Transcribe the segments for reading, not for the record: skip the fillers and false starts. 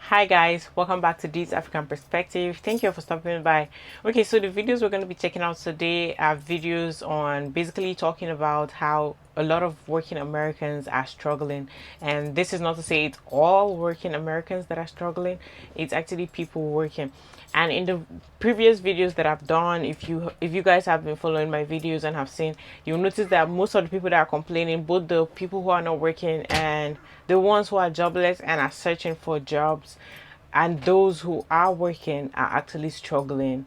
Hi guys, welcome back to This African Perspective. Thank you for stopping by. Okay, so the videos we're going to be checking out today are videos on basically talking about how a lot of working Americans are struggling. And this is not to say it's all working Americans that are struggling. It's actually people working. And in the previous videos that I've done, if you guys have been following my videos and have seen, you'll notice that most of the people that are complaining, both the people who are not working and the ones who are jobless and are searching for jobs, and those who are working are actually struggling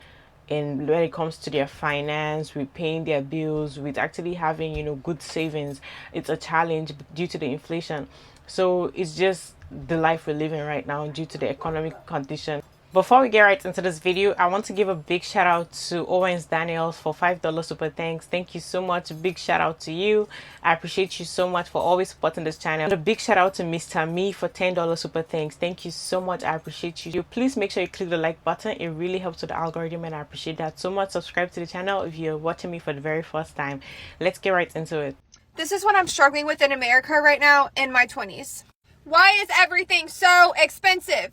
in when it comes to their finance, with paying their bills, with actually having good savings. It's a challenge due to the inflation. So it's just the life we're living right now due to the economic condition. Before we get right into this video, I want to give a big shout out to Owens Daniels for $5 super thanks. Thank you so much. Big shout out to you. I appreciate you so much for always supporting this channel. And a big shout out to Mr. Me for $10 super thanks. Thank you so much. I appreciate you. Please make sure you click the like button. It really helps with the algorithm and I appreciate that so much. Subscribe to the channel if you're watching me for the very first time. Let's get right into it. This is what I'm struggling with in America right now in my 20s. Why is everything so expensive?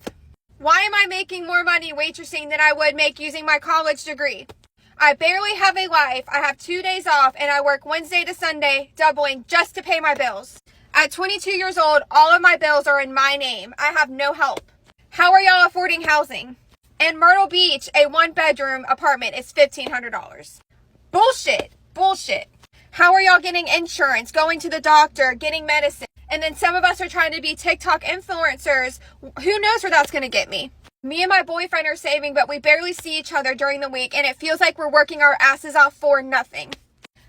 Why am I making more money waitressing than I would make using my college degree? I barely have a life. I have 2 days off and I work Wednesday to Sunday, doubling just to pay my bills. At 22 years old, all of my bills are in my name. I have no help. How are y'all affording housing? In Myrtle Beach, a 1-bedroom apartment is $1,500. Bullshit. Bullshit. How are y'all getting insurance, going to the doctor, getting medicine? And then some of us are trying to be TikTok influencers. Who knows where that's going to get me? Me and my boyfriend are saving, but we barely see each other during the week, and it feels like we're working our asses off for nothing.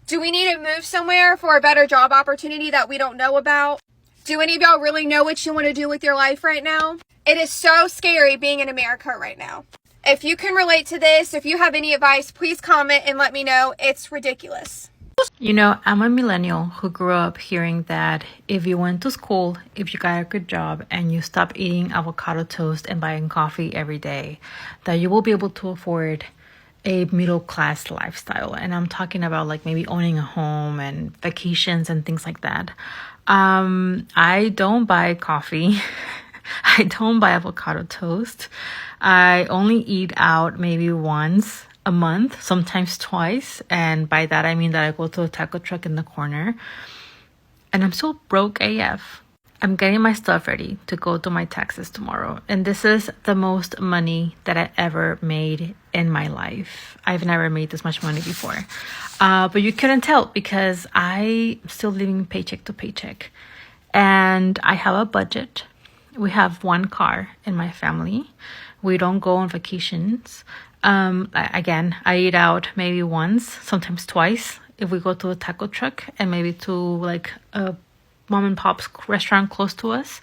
Do we need to move somewhere for a better job opportunity that we don't know about? Do any of y'all really know what you want to do with your life right now? It is so scary being in America right now. If you can relate to this, if you have any advice, please comment and let me know. It's ridiculous. You know, I'm a millennial who grew up hearing that if you went to school, if you got a good job, and you stop eating avocado toast and buying coffee every day, that you will be able to afford a middle class lifestyle. And I'm talking about like maybe owning a home and vacations and things like that. I don't buy coffee. I don't buy avocado toast. I only eat out maybe once a month, sometimes twice, and by that I mean that I go to a taco truck in the corner, and I'm still broke AF. I'm getting my stuff ready to go do my taxes tomorrow, and this is the most money that I ever made in my life. I've never made this much money before, but you couldn't tell because I'm still living paycheck to paycheck, and I have a budget. We have one car in my family. We don't go on vacations. I eat out maybe once, sometimes twice if we go to a taco truck and maybe to like a mom and pop's restaurant close to us.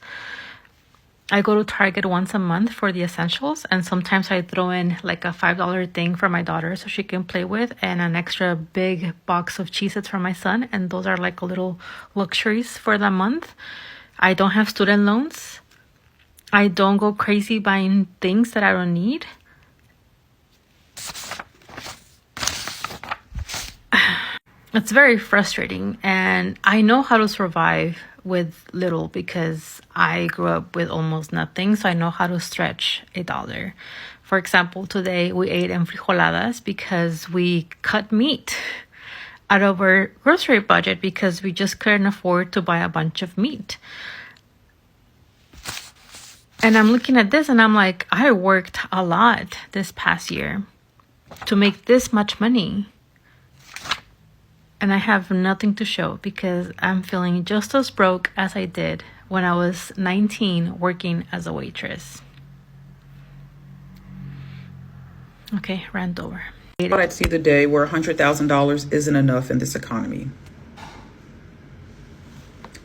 I go to Target once a month for the essentials, and sometimes I throw in like a $5 thing for my daughter so she can play with, and an extra big box of Cheez-Its for my son, and those are like little luxuries for the month. I don't have student loans. I don't go crazy buying things that I don't need. It's very frustrating, and I know how to survive with little because I grew up with almost nothing, so I know how to stretch $1. For example, today we ate enfrijoladas because we cut meat out of our grocery budget because we just couldn't afford to buy a bunch of meat. And I'm looking at this and I'm like, I worked a lot this past year to make this much money. And I have nothing to show because I'm feeling just as broke as I did when I was 19 working as a waitress. Okay, rant over. I thought I'd see the day where $100,000 isn't enough in this economy.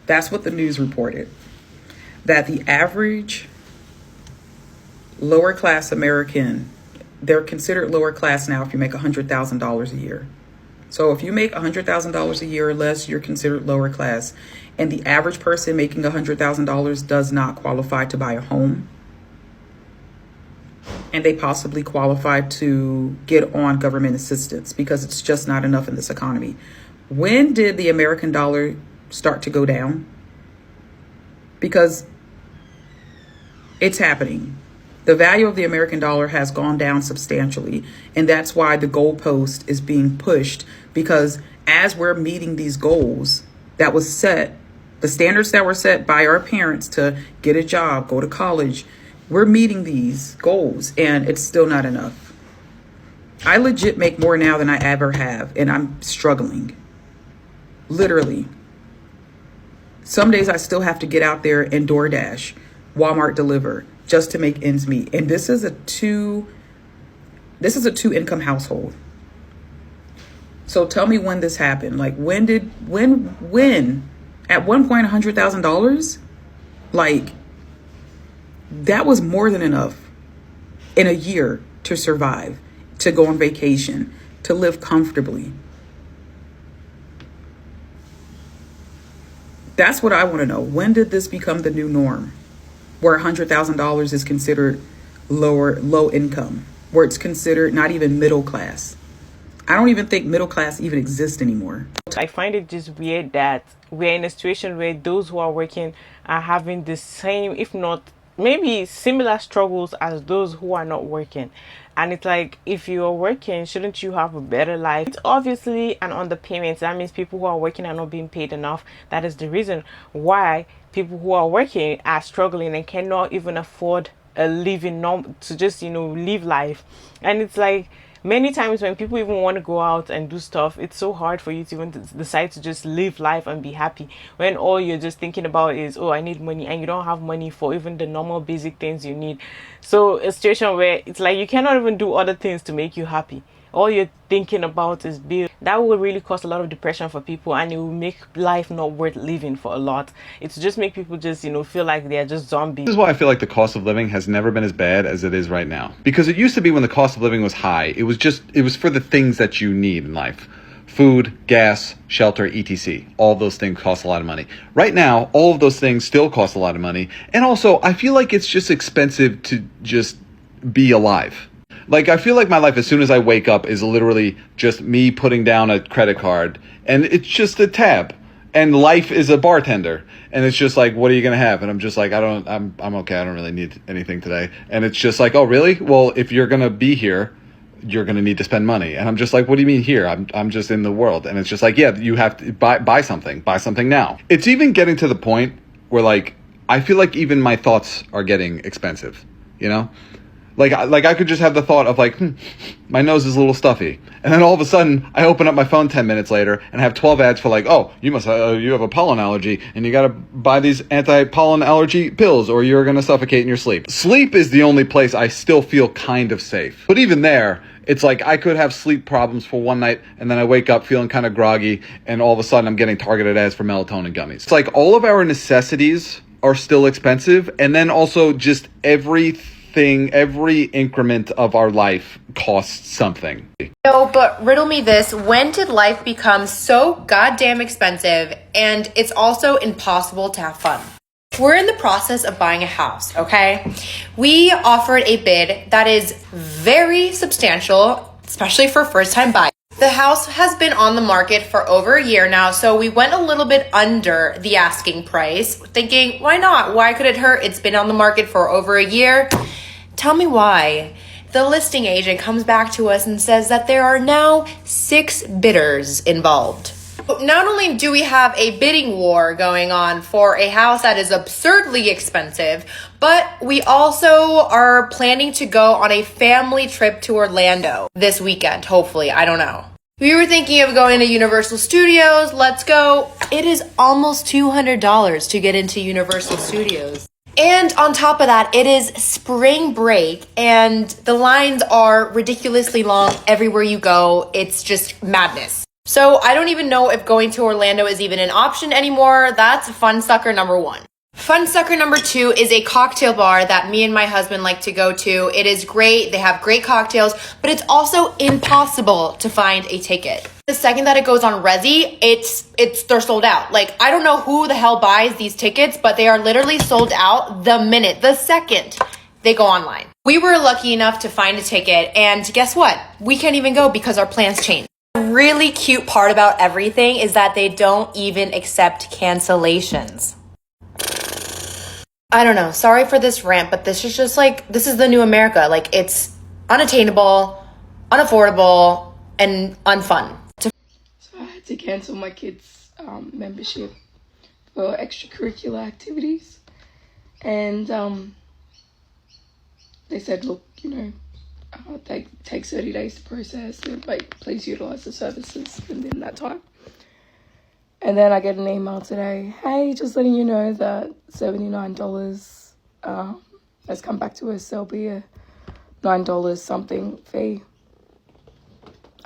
That's what the news reported. That the average lower class American, they're considered lower class now if you make $100,000 a year. So if you make $100,000 a year or less, you're considered lower class. And the average person making $100,000 does not qualify to buy a home. And they possibly qualify to get on government assistance because it's just not enough in this economy. When did the American dollar start to go down? Because It's happening. The value of the American dollar has gone down substantially. And that's why the goalpost is being pushed, because as we're meeting these goals that was set, the standards that were set by our parents to get a job, go to college, we're meeting these goals and it's still not enough. I legit make more now than I ever have, and I'm struggling. Literally. Some days I still have to get out there and DoorDash, Walmart deliver, just to make ends meet. And this is a two income household. So tell me when this happened. Like when at one point $100,000, like that was more than enough in a year to survive, to go on vacation, to live comfortably. That's what I want to know. When did this become the new norm, where $100,000 is considered low income, where it's considered not even middle class? I don't even think middle class even exists anymore. I find it just weird that we're in a situation where those who are working are having the same, if not maybe similar struggles as those who are not working. And it's like, if you're working, shouldn't you have a better life? It's obviously an underpayment. That means people who are working are not being paid enough. That is the reason why people who are working are struggling and cannot even afford a living to just, live life. And it's like, many times when people even want to go out and do stuff, it's so hard for you to even decide to just live life and be happy, when all you're just thinking about is, oh, I need money, and you don't have money for even the normal basic things you need. So a situation where it's like you cannot even do other things to make you happy. All you're thinking about is bills. That will really cause a lot of depression for people, and it will make life not worth living for a lot. It's just make people just, feel like they're just zombies. This is why I feel like the cost of living has never been as bad as it is right now. Because it used to be, when the cost of living was high, it was for the things that you need in life. Food, gas, shelter, etc. All those things cost a lot of money. Right now, all of those things still cost a lot of money. And also, I feel like it's just expensive to just be alive. Like, I feel like my life, as soon as I wake up, is literally just me putting down a credit card, and it's just a tab, and life is a bartender, and it's just like, what are you going to have? And I'm just like, I'm okay. I don't really need anything today. And it's just like, oh, really? Well, if you're going to be here, you're going to need to spend money. And I'm just like, what do you mean here? I'm just in the world. And it's just like, yeah, you have to buy something now. It's even getting to the point where, like, I feel like even my thoughts are getting expensive, Like I could just have the thought of like, my nose is a little stuffy. And then all of a sudden, I open up my phone 10 minutes later and have 12 ads for like, oh, you have a pollen allergy and you got to buy these anti-pollen allergy pills or you're going to suffocate in your sleep. Sleep is the only place I still feel kind of safe. But even there, it's like I could have sleep problems for one night and then I wake up feeling kind of groggy and all of a sudden I'm getting targeted ads for melatonin gummies. It's like all of our necessities are still expensive, and then also just every increment of our life costs something. No, but riddle me this. When did life become so goddamn expensive and it's also impossible to have fun? We're in the process of buying a house, okay? We offered a bid that is very substantial, especially for first-time buyers. The house has been on the market for over a year now, so we went a little bit under the asking price, thinking, why not? Why could it hurt? It's been on the market for over a year. Tell me why. The listing agent comes back to us and says that there are now 6 bidders involved. Not only do we have a bidding war going on for a house that is absurdly expensive, but we also are planning to go on a family trip to Orlando this weekend, hopefully. I don't know. We were thinking of going to Universal Studios. Let's go. It is almost $200 to get into Universal Studios. And on top of that, it is spring break and the lines are ridiculously long everywhere you go. It's just madness. So I don't even know if going to Orlando is even an option anymore. That's fun sucker number 1. Fun sucker number 2 is a cocktail bar that me and my husband like to go to. It is great. They have great cocktails, but it's also impossible to find a ticket. The second that it goes on Resi, they're sold out. Like, I don't know who the hell buys these tickets, but they are literally sold out the second they go online. We were lucky enough to find a ticket, and guess what? We can't even go because our plans changed. The really cute part about everything is that they don't even accept cancellations. I don't know. Sorry for this rant, but this is just like, this is the new America. Like, it's unattainable, unaffordable, and unfun. So I had to cancel my kids' membership for extracurricular activities. And they said, look, you know, they take 30 days to process it, like, please utilize the services within that time. And then I get an email today, hey, just letting you know that $79 has come back to us. There'll be a $9 something fee.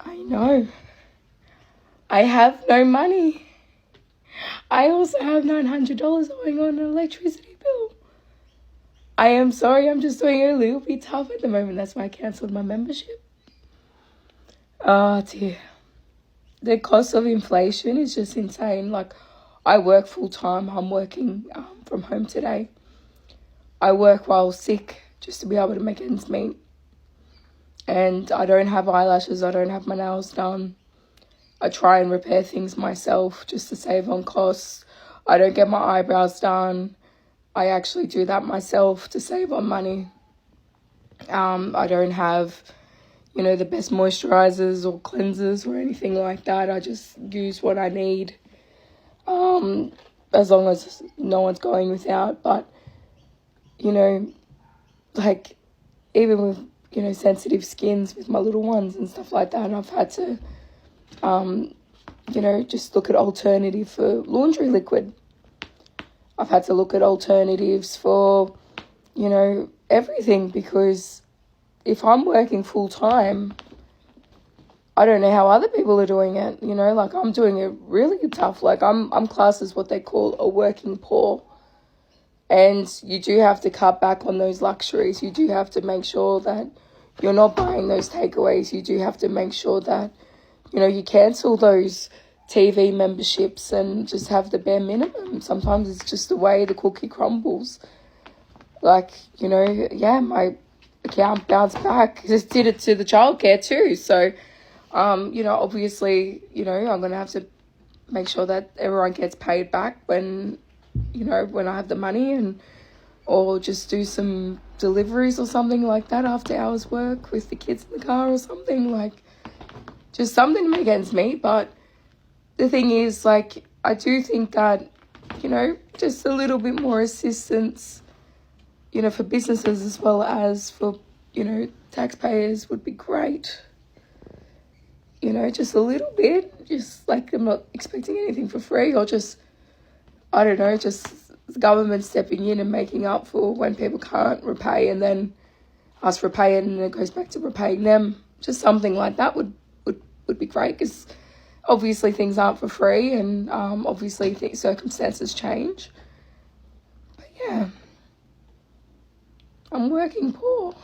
I know. I have no money. I also have $900 owing on an electricity bill. I am sorry, I'm just doing it a little bit tough at the moment. That's why I cancelled my membership. Oh dear. The cost of inflation is just insane. Like, I work full time. I'm working from home today. I work while sick just to be able to make ends meet. And I don't have eyelashes. I don't have my nails done. I try and repair things myself just to save on costs. I don't get my eyebrows done. I actually do that myself to save on money. I don't have, you know, the best moisturizers or cleansers or anything like that. I just use what I need, as long as no one's going without. But, you know, like, even with, you know, sensitive skins with my little ones and stuff like that, I've had to, you know, just look at alternative for laundry liquid. I've had to look at alternatives for, you know, everything, because if I'm working full time, I don't know how other people are doing it, you know, like, I'm doing it really tough. Like, I'm classed as what they call a working poor. And you do have to cut back on those luxuries. You do have to make sure that you're not buying those takeaways. You do have to make sure that, you know, you cancel those TV memberships and just have the bare minimum. Sometimes it's just the way the cookie crumbles. Like, you know, yeah, my account bounced back. Just did it to the childcare too. So, you know, obviously, you know, I'm going to have to make sure that everyone gets paid back when, you know, when I have the money, and or just do some deliveries or something like that after hours work with the kids in the car or something, like, just something to make ends meet. But the thing is, like, I do think that, you know, just a little bit more assistance, you know, for businesses as well as for, you know, taxpayers would be great. You know, just a little bit, just like, I'm not expecting anything for free, or just, I don't know, just the government stepping in and making up for when people can't repay, and then us repay it and then it goes back to repaying them. Just something like that would be great, because obviously things aren't for free, and obviously circumstances change. But yeah, I'm working poor.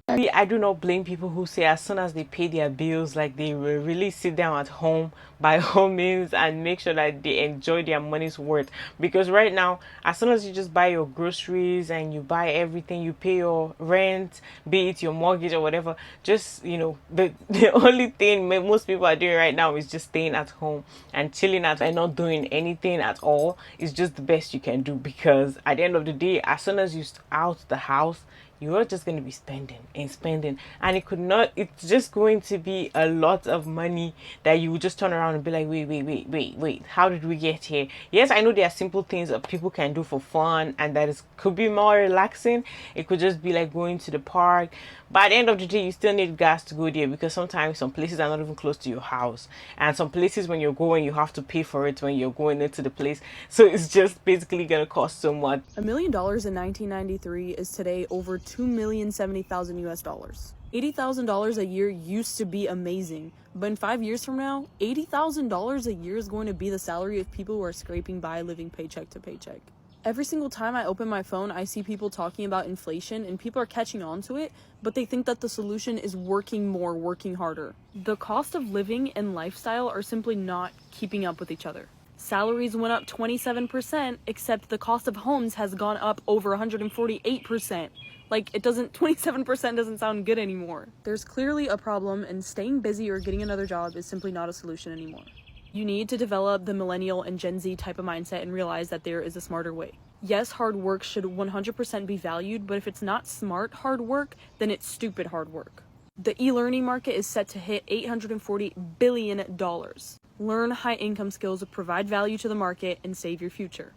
I do not blame people who say as soon as they pay their bills, like, they will really sit down at home by all means and make sure that they enjoy their money's worth. Because right now, as soon as you just buy your groceries and you buy everything, you pay your rent, be it your mortgage or whatever, just, you know, the only thing most people are doing right now is just staying at home and chilling out and not doing anything at all. Is just the best you can do, because at the end of the day, as soon as you're out the house, you're just going to be spending, and it's just going to be a lot of money that you would just turn around and be like, wait, how did we get here? Yes, I know there are simple things that people can do for fun, and that could be more relaxing. It could just be like going to the park, but at the end of the day, you still need gas to go there, because sometimes some places are not even close to your house, and some places when you're going, you have to pay for it when you're going into the place. So it's just basically gonna cost so much. $1 million in 1993 is today over $2,070,000 US dollars. $80,000 a year used to be amazing, but in 5 years from now, $80,000 a year is going to be the salary of people who are scraping by, living paycheck to paycheck. Every single time I open my phone, I see people talking about inflation, and people are catching on to it, but they think that the solution is working more, working harder. The cost of living and lifestyle are simply not keeping up with each other. Salaries went up 27%, except the cost of homes has gone up over 148%. Like, 27% doesn't sound good anymore. There's clearly a problem, and staying busy or getting another job is simply not a solution anymore. You need to develop the millennial and Gen Z type of mindset and realize that there is a smarter way. Yes, hard work should 100% be valued, but if it's not smart hard work, then it's stupid hard work. The e-learning market is set to hit $840 billion. Learn high-income skills that provide value to the market and save your future.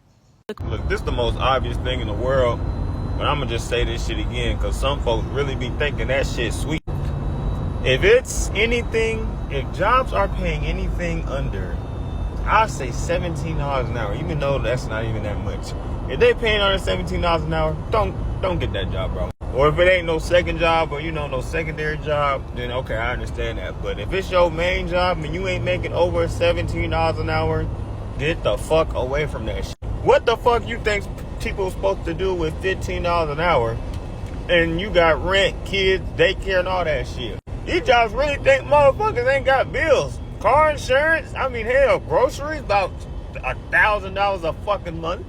Look, this is the most obvious thing in the world, but I'm gonna just say this shit again, because some folks really be thinking that shit sweet. If it's anything, if jobs are paying anything under, I'll say $17 an hour, even though that's not even that much. If they paying under $17 an hour, don't get that job, bro. Or if it ain't no second job or, no secondary job, then okay, I understand that. But if it's your main job and you ain't making over $17 an hour, get the fuck away from that shit. What the fuck you think people supposed to do with $15 an hour and you got rent, kids, daycare, and all that shit? These jobs really think motherfuckers ain't got bills. Car insurance, hell, groceries, about $1,000 a fucking month.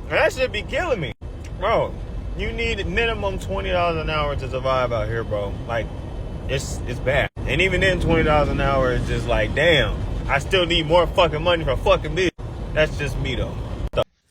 That should be killing me. Bro, you need minimum $20 an hour to survive out here, bro. Like, it's bad. And even then, $20 an hour is just like, damn, I still need more fucking money for fucking bills. That's just me, though.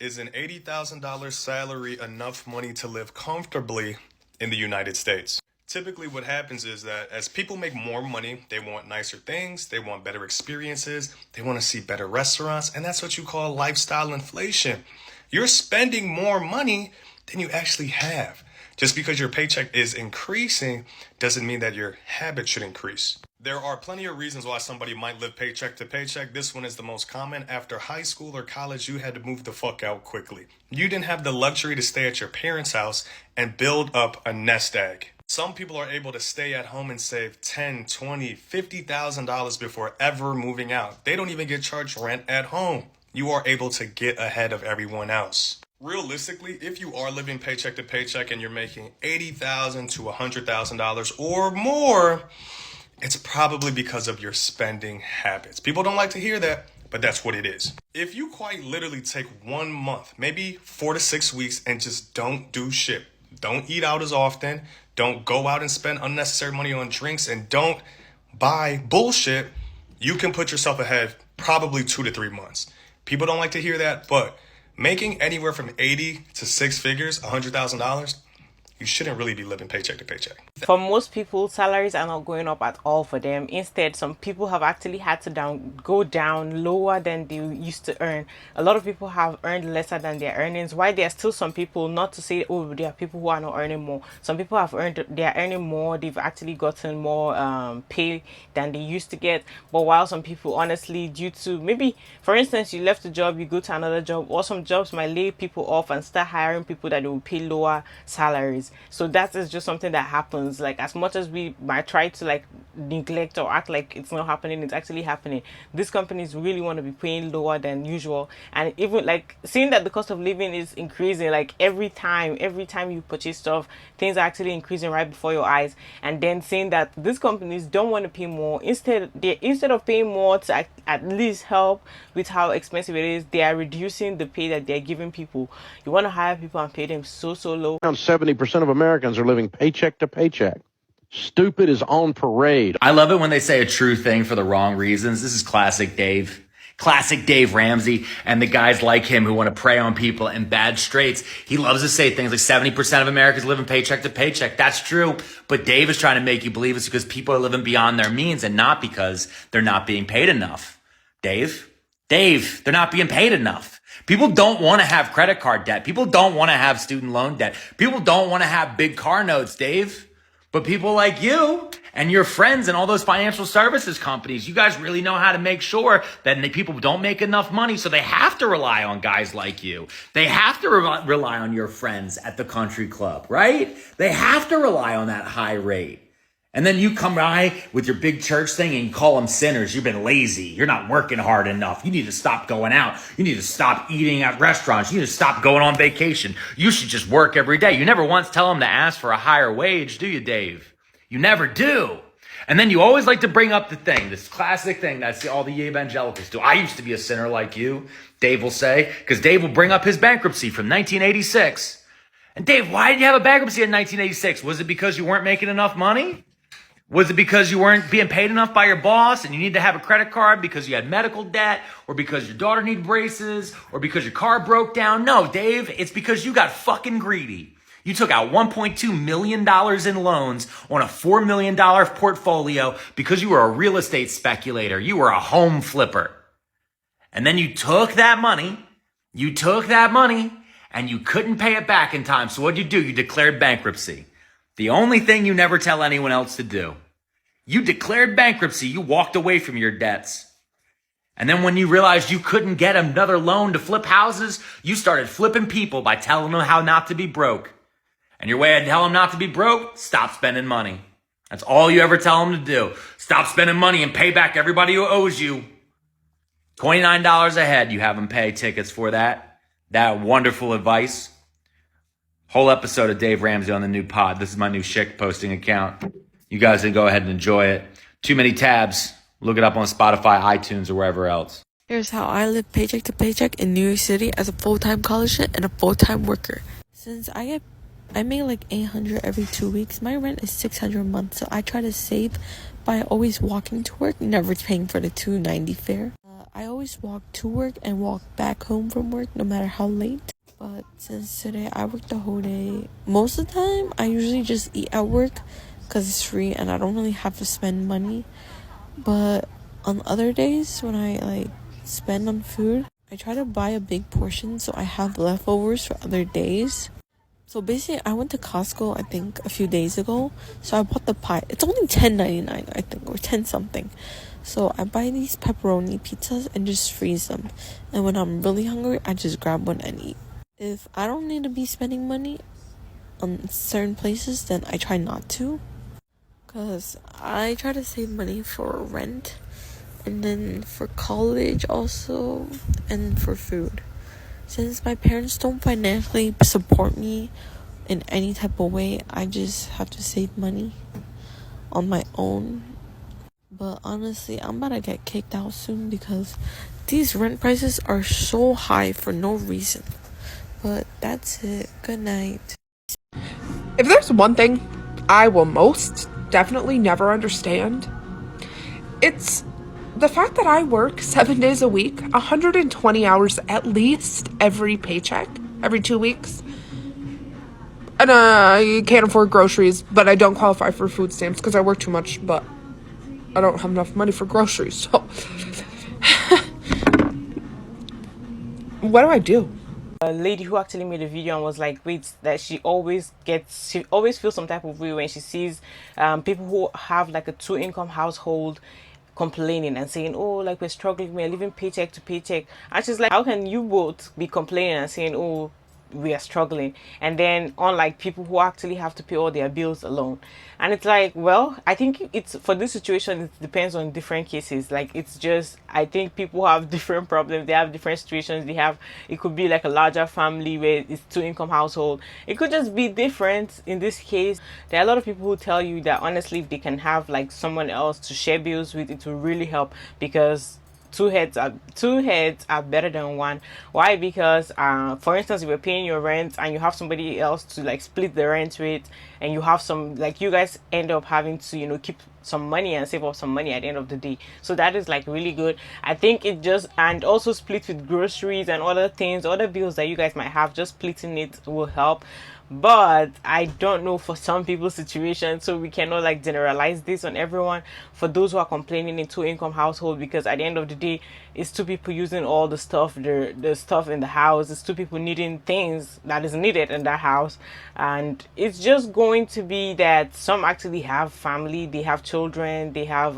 Is an $80,000 salary enough money to live comfortably in the United States? Typically what happens is that as people make more money, they want nicer things, they want better experiences, they want to see better restaurants, and that's what you call lifestyle inflation. You're spending more money than you actually have. Just because your paycheck is increasing doesn't mean that your habit should increase. There are plenty of reasons why somebody might live paycheck to paycheck. This one is the most common. After high school or college, you had to move the fuck out quickly. You didn't have the luxury to stay at your parents' house and build up a nest egg. Some people are able to stay at home and save $10, $20, $50,000 before ever moving out. They don't even get charged rent at home. You are able to get ahead of everyone else. Realistically, if you are living paycheck to paycheck and you're making $80,000 to $100,000 or more, it's probably because of your spending habits. People don't like to hear that, but that's what it is. If you quite literally take 1 month, maybe 4 to 6 weeks, and just don't do shit, don't eat out as often, don't go out and spend unnecessary money on drinks, and don't buy bullshit, you can put yourself ahead probably 2 to 3 months. People don't like to hear that, but making anywhere from 80 to 6 figures, $100,000, you shouldn't really be living paycheck to paycheck. For most people, salaries are not going up at all for them. Instead, some people have actually had to go down lower than they used to earn. A lot of people have earned lesser than their earnings. Why there are still some people, not to say, oh, there are people who are not earning more. Some people have they are earning more. They've actually gotten more pay than they used to get. But while some people, honestly, due to maybe, for instance, you left a job, you go to another job, or some jobs might lay people off and start hiring people that will pay lower salaries. So that is just something that happens. Like, as much as we might try to like neglect or act like it's not happening, it's actually happening. These companies really want to be paying lower than usual, and even like seeing that the cost of living is increasing, like every time you purchase stuff, things are actually increasing right before your eyes, and then saying that these companies don't want to pay more. Instead of paying more to at least help with how expensive it is, they are reducing the pay that they're giving people. You want to hire people and pay them so low. Around 70% of Americans are living paycheck to paycheck. Stupid is on parade. I love it when they say a true thing for the wrong reasons. This is classic Dave. Classic Dave Ramsey and the guys like him who want to prey on people in bad straits. He loves to say things like 70% of Americans living paycheck to paycheck. That's true. But Dave is trying to make you believe it's because people are living beyond their means and not because they're not being paid enough. Dave, they're not being paid enough. People don't want to have credit card debt. People don't want to have student loan debt. People don't want to have big car notes, Dave. But people like you and your friends and all those financial services companies, you guys really know how to make sure that people don't make enough money. So they have to rely on guys like you. They have to rely on your friends at the country club, right? They have to rely on that high rate. And then you come by with your big church thing and you call them sinners. You've been lazy. You're not working hard enough. You need to stop going out. You need to stop eating at restaurants. You need to stop going on vacation. You should just work every day. You never once tell them to ask for a higher wage, do you, Dave? You never do. And then you always like to bring up this classic thing that's all the evangelicals do. I used to be a sinner like you, Dave will say, because Dave will bring up his bankruptcy from 1986. And Dave, why did you have a bankruptcy in 1986? Was it because you weren't making enough money? Was it because you weren't being paid enough by your boss and you need to have a credit card because you had medical debt, or because your daughter needed braces, or because your car broke down? No, Dave, it's because you got fucking greedy. You took out $1.2 million in loans on a $4 million portfolio because you were a real estate speculator. You were a home flipper. And then you took that money, and you couldn't pay it back in time. So what'd you do? You declared bankruptcy. The only thing you never tell anyone else to do. You declared bankruptcy. You walked away from your debts. And then when you realized you couldn't get another loan to flip houses, you started flipping people by telling them how not to be broke. And your way to tell them not to be broke, stop spending money. That's all you ever tell them to do. Stop spending money and pay back everybody who owes you. $29 a head you have them pay tickets for that. That wonderful advice. Whole episode of Dave Ramsey on the new pod. This is my new shit posting account. You guys can go ahead and enjoy it. Too many tabs. Look it up on Spotify, iTunes, or wherever else. Here's how I live paycheck to paycheck in New York City as a full-time college student and a full-time worker. Since I make like $800 every 2 weeks, my rent is $600 a month, so I try to save by always walking to work, never paying for the $2.90 fare. I always walk to work and walk back home from work, no matter how late. But since today I work the whole day, most of the time I usually just eat at work because it's free and I don't really have to spend money. But on other days when I like spend on food, I try to buy a big portion so I have leftovers for other days. So basically I went to Costco I think a few days ago, so I bought the pie. It's only $10.99 I think, or 10 something. So I buy these pepperoni pizzas and just freeze them, and when I'm really hungry I just grab one and eat. If I don't need to be spending money on certain places, then I try not to, because I try to save money for rent, and then for college also, and for food. Since my parents don't financially support me in any type of way, I just have to save money on my own. But honestly, I'm about to get kicked out soon because these rent prices are so high for no reason. But that's it. Good night. If there's one thing I will most definitely never understand, it's the fact that I work 7 days a week, 120 hours at least every paycheck, every 2 weeks. And I can't afford groceries, but I don't qualify for food stamps because I work too much, but I don't have enough money for groceries, so what do I do? A lady who actually made a video and was like, wait, that she always feels some type of way when she sees people who have like a 2-income household complaining and saying, oh, like we're struggling, we're living paycheck to paycheck. And she's like, how can you both be complaining and saying, oh, we are struggling, and then unlike people who actually have to pay all their bills alone? And it's like, well, I think it's for this situation, it depends on different cases. Like, it's just, I think people have different problems, they have different situations, it could be like a larger family where it's 2-income household. It could just be different. In this case, there are a lot of people who tell you that honestly, if they can have like someone else to share bills with, it will really help, because two heads are better than one. Why? Because for instance, if you're paying your rent and you have somebody else to like split the rent with, and you have some, like, you guys end up having to, you know, keep some money and save up some money at the end of the day. So that is like really good. I think it just, and also split with groceries and other things, other bills that you guys might have, just splitting it will help. But I don't know for some people's situation, so we cannot like generalize this on everyone. For those who are complaining in 2-income household, because at the end of the day, it's 2 people using all the stuff, the stuff in the house. It's 2 people needing things that is needed in that house, and it's just going to be that some actually have family, they have children, they have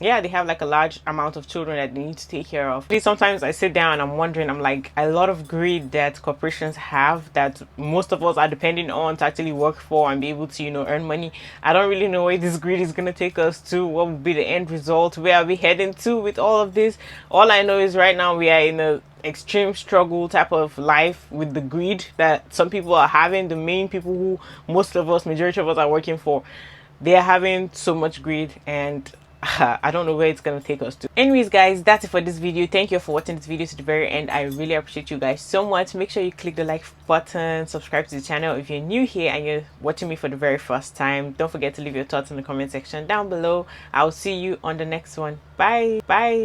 they have like a large amount of children that they need to take care of. Sometimes I sit down and I'm wondering, I'm like, a lot of greed that corporations have that most of us are depending on to actually work for and be able to, you know, earn money. I don't really know where this greed is going to take us to. What will be the end result? Where are we heading to with all of this? All I know is right now we are in a extreme struggle type of life with the greed that some people are having. The main people who majority of us are working for, they are having so much greed, and I don't know where it's gonna take us to. Anyways guys, that's it for this video. Thank you for watching this video to the very end. I really appreciate you guys so much. Make sure you click the like button, subscribe to the channel if you're new here and you're watching me for the very first time. Don't forget to leave your thoughts in the comment section down below. I'll see you on the next one. Bye.